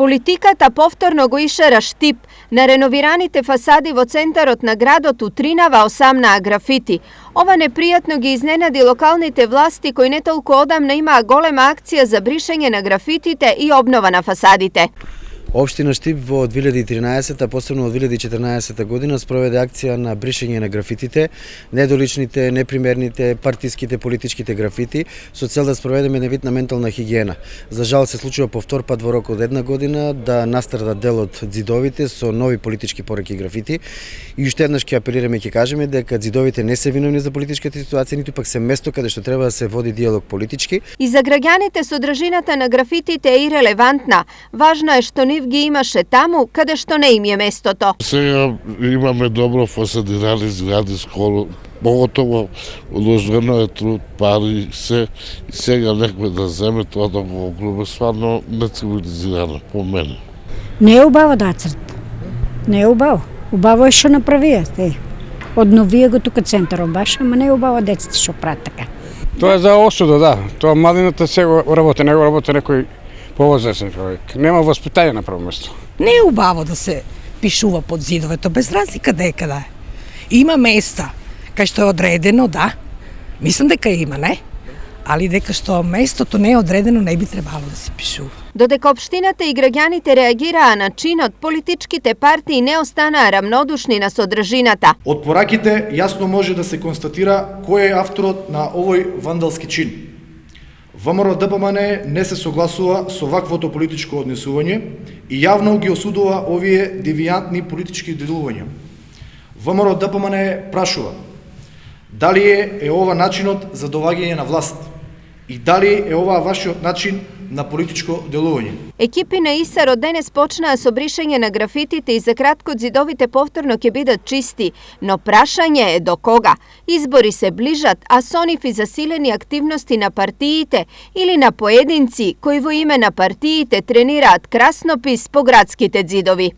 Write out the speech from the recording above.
Политиката повторно го ишера Штип на реновираните фасади во центарот на градот утринава осамнаа графити. Ова непријатно ги изненади локалните власти кои не толку одамна имаа голема акција за бришење на графитите и обнова на фасадите. Општина Штип во 2013, посебно во 2014 година спроведе акција на бришење на графитите, недоличните, непримерните, партиските, политичките графити, со цел да спроведеме еден вид на ментална хигиена. За жал се случува по втор пат во рок од една година да настарда дел од ѕидовите со нови политички пораки графити. И уште еднаш ќе апелираме и ќе кажеме дека ѕидовите не се виновни за политичката ситуација, ниту пак се место каде што треба да се води диалог политички. И за граѓаните содржината на графитите е ирелевантна. Важно е што ги имаше таму каде што не им е местото. Сега имаме добро фасадирани згради, скоро, поготово уложено е труд, пари, се, и сега некој да земе тоа да го огруби, стварно нецивилизирано по мене. Не е убаво да црт. Не е убаво. Убаво е што направијате. Одновија го тука центарот баш, ама не е убаво деците што прават така. Тоа е за осуда, да. Тоа младината се работи, не го работи некој повозрасен човек. Нема воспитање на прво место. Не е убаво да се пишува под зидовето, без разлика дека да е. Има места кај што е одредено, да. Мислам дека има, не? Али дека што местото не е одредено, не би требало да се пишува. Додека општината и граѓаните реагираа на чинот, политичките партии не останаа рамнодушни на содржината. Од пораките јасно може да се констатира кој е авторот на овој вандалски чин. ВМРО ДПМН не се согласува со ваквото политичко однесување и јавно ги осудува овие девијантни политички делувања. ВМРО ДПМН прашува дали е ова начинот за доваѓање на власт и дали е ова вашиот начин на политичко делување. Екипи на ИСАР од денес почнаа со бришење на графитите и за кратко ѕидовите повторно ќе бидат чисти, но прашање е до кога. Избори се ближат, а со нив и засилени активности на партиите или на поединци кои во име на партиите тренираат краснопис по градските ѕидови.